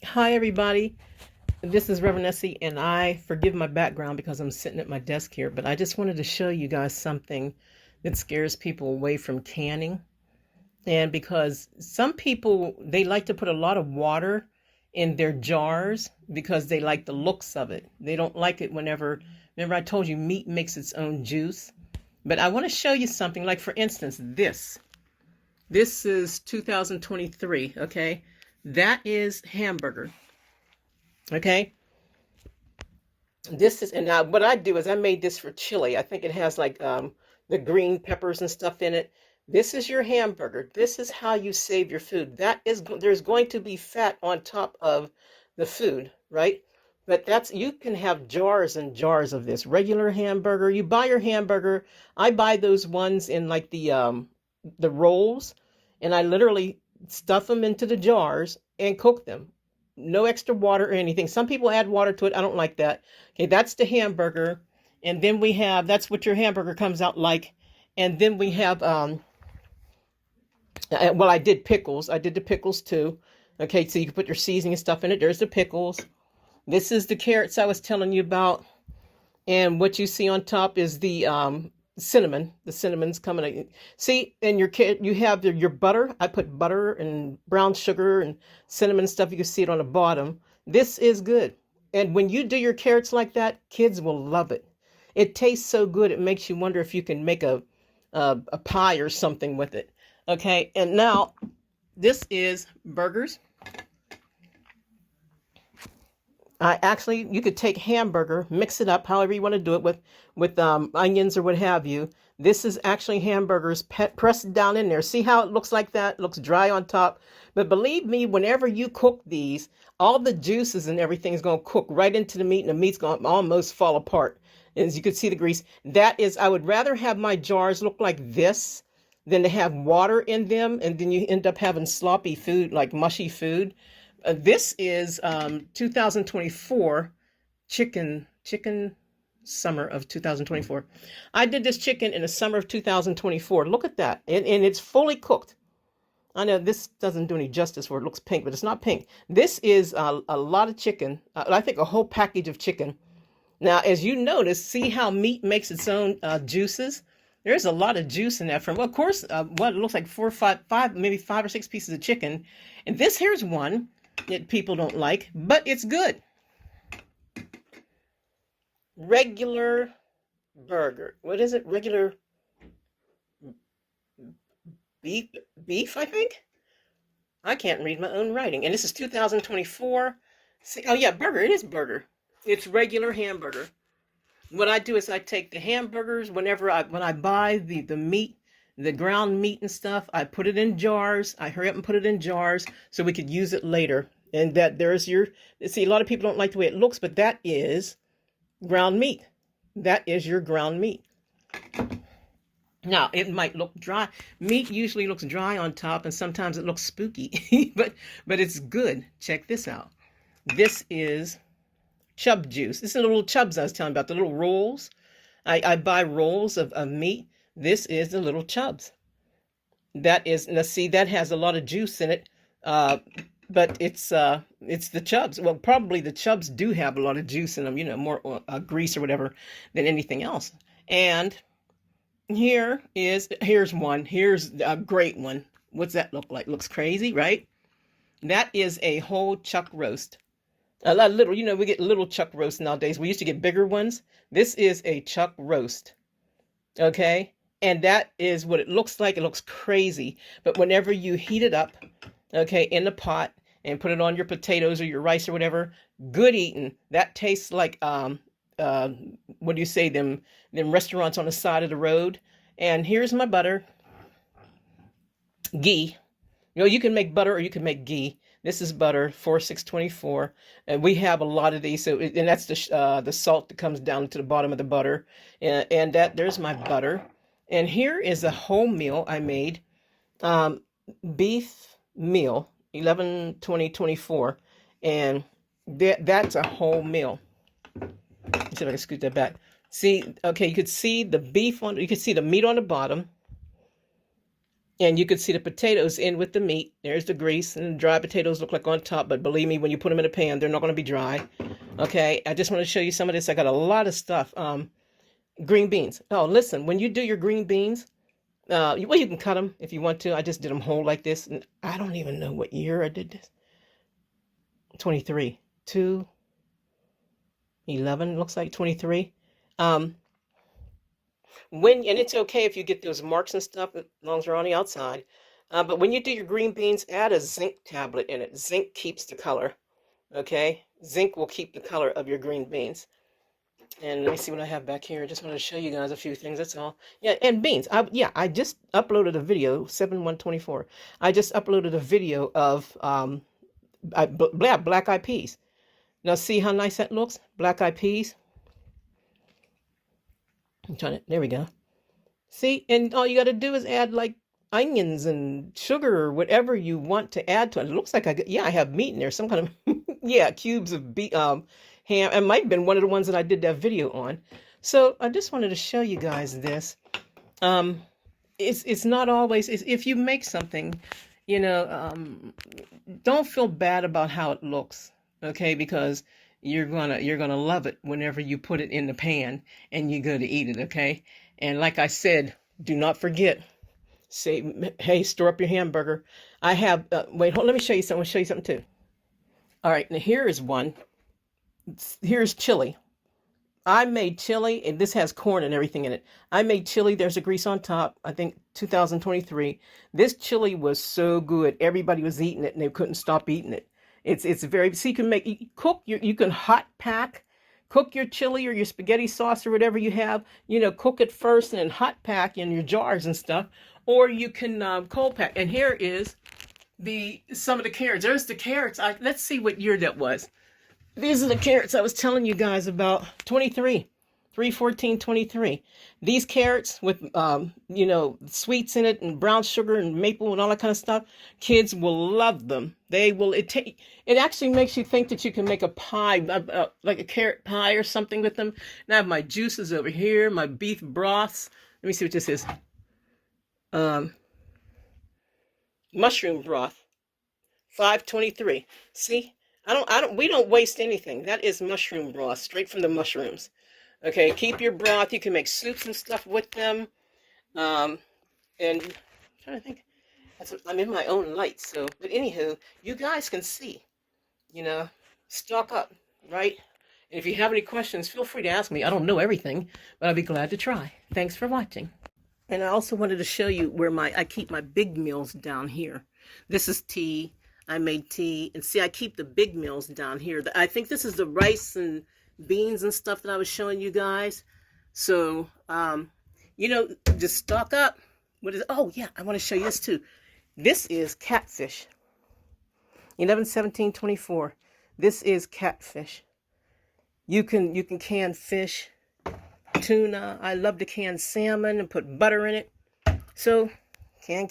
Hi, everybody. This is Reverend Essie, and I forgive my background because I'm sitting at my desk here, but I just wanted to show you guys something that scares people away from canning. And because some people, they like to put a lot of water in their jars because they like the looks of it. They don't like it remember I told you meat makes its own juice. But I want to show you something like, for instance, this. This is 2023, okay? That is hamburger. Okay, this is, and now what I do is I made this for chili. I think it has like the green peppers and stuff in it. This is your hamburger. This is how you save your food. There's going to be fat on top of the food, right? But you can have jars and jars of this regular hamburger. You buy your hamburger. I buy those ones in like the rolls, and I literally stuff them into the jars and cook them. No extra water or anything. Some people add water to it. I don't like that. Okay, that's the hamburger. And then that's what your hamburger comes out like. And then we have, well, I did pickles. I did the pickles too. Okay, so you can put your seasoning and stuff in it. There's the pickles. This is the carrots I was telling you about. And what you see on top is the cinnamon. The cinnamon's coming. See, and you have your butter. I put butter and brown sugar and cinnamon stuff. You can see it on the bottom. This is good. And when you do your carrots like that, kids will love it. It tastes so good. It makes you wonder if you can make a pie or something with it. Okay. And now this is burgers. You could take hamburger, mix it up however you want to do it with onions or what have you. This is actually hamburgers pressed down in there. See how it looks like that? It looks dry on top. But believe me, whenever you cook these, all the juices and everything is going to cook right into the meat, and the meat's going to almost fall apart. As you can see the grease. I would rather have my jars look like this than to have water in them, and then you end up having sloppy food, like mushy food. This is 2024 chicken summer of 2024. I did this chicken in the summer of 2024. Look at that. And it's fully cooked. I know this doesn't do any justice for it. It looks pink, but it's not pink. This is a lot of chicken. I think a whole package of chicken. Now, as you notice, see how meat makes its own juices? There's a lot of juice in that well, of course, what it looks like maybe five or six pieces of chicken. And here's one that people don't like, but it's good. Regular burger. What is it? Regular beef, I think. I can't read my own writing. And this is 2024. See, oh yeah, burger. It is burger. It's regular hamburger. What I do is I take the hamburgers when I buy the meat, the ground meat and stuff, I put it in jars. I hurry up and put it in jars so we could use it later. And see, a lot of people don't like the way it looks, but that is ground meat. That is your ground meat. Now, it might look dry. Meat usually looks dry on top, and sometimes it looks spooky, but it's good. Check this out. This is chub juice. This is the little chubs I was telling about, the little rolls. I buy rolls of meat. This is the little chubs. That has a lot of juice in it. But it's the chubs. Well, probably the chubs do have a lot of juice in them, more grease or whatever than anything else. And here's one. Here's a great one. What's that look like? Looks crazy, right? That is a whole chuck roast. A little, we get little chuck roast nowadays. We used to get bigger ones. This is a chuck roast. Okay? And that is what it looks like. It looks crazy. But whenever you heat it up, okay, in the pot and put it on your potatoes or your rice or whatever, good eating. That tastes like, what do you say, them restaurants on the side of the road. And here's my butter. Ghee. You can make butter or you can make ghee. This is butter, 4624, and we have a lot of these. And that's the salt that comes down to the bottom of the butter, and there's my butter. And here is a whole meal I made, beef meal, 11/20/24, and that's a whole meal. Let's see if I can scoot that back. See, okay, you could see the beef you could see the meat on the bottom. And you could see the potatoes in with the meat. There's the grease, and the dry potatoes look like on top, but believe me, when you put them in a pan, they're not going to be dry. Okay, I just want to show you some of this. I got a lot of stuff. Green beans. Oh, listen, when you do your green beans, well, you can cut them if you want to. I just did them whole like this, and I don't even know what year I did this. 23, 2, 11, looks like 23. Um, and it's okay if you get those marks and stuff as long as they're on the outside. But when you do your green beans, add a zinc tablet in it. Zinc keeps the color. Okay, zinc will keep the color of your green beans. And let me see what I have back here. I just wanted to show you guys a few things. That's all. Yeah, and beans. I just uploaded a video, 7/1/24. I just uploaded a video of black eyed peas. Now see how nice that looks? Black eyed peas. I'm trying to. There we go. See, and all you got to do is add like onions and sugar or whatever you want to add to it. It looks like I have meat in there, some kind of cubes of ham. It might have been one of the ones that I did that video on. So I just wanted to show you guys this. Um, it's not always if you make something, you know, don't feel bad about how it looks, okay? Because you're gonna love it whenever you put it in the pan and you go to eat it, okay? And like I said, do not forget, say, hey, store up your hamburger. I have, wait, hold, let me show you something. I'll show you something too. All right, now here is one. Here's chili. I made chili, and this has corn and everything in it. I made chili. There's a grease on top. I think 2023. This chili was so good. Everybody was eating it, and they couldn't stop eating it. It's very. So you can you can hot pack, cook your chili or your spaghetti sauce or whatever you have. You know, cook it first and then hot pack in your jars and stuff. Or you can cold pack. And here is some of the carrots. There's the carrots. Let's see what year that was. These are the carrots I was telling you guys about. 23, 3/14/23. These carrots with, sweets in it and brown sugar and maple and all that kind of stuff. Kids will love them. They will. It actually makes you think that you can make a pie, like a carrot pie or something with them. And I have my juices over here, my beef broths. Let me see what this is. Mushroom broth. 5/23. See? We don't waste anything. That is mushroom broth, straight from the mushrooms. Okay, keep your broth. You can make soups and stuff with them. And I'm trying to think. I'm in my own light, so, but anywho, you guys can see, stock up, right? And if you have any questions, feel free to ask me. I don't know everything, but I'll be glad to try. Thanks for watching. And I also wanted to show you where I keep my big meals down here. This is tea. I made tea, and see, I keep the big meals down here. I think this is the rice and beans and stuff that I was showing you guys. So, just stock up. Oh yeah, I want to show you this too. This is catfish. 11/17/24. This is catfish. You can can fish, tuna. I love to can salmon and put butter in it. So, can.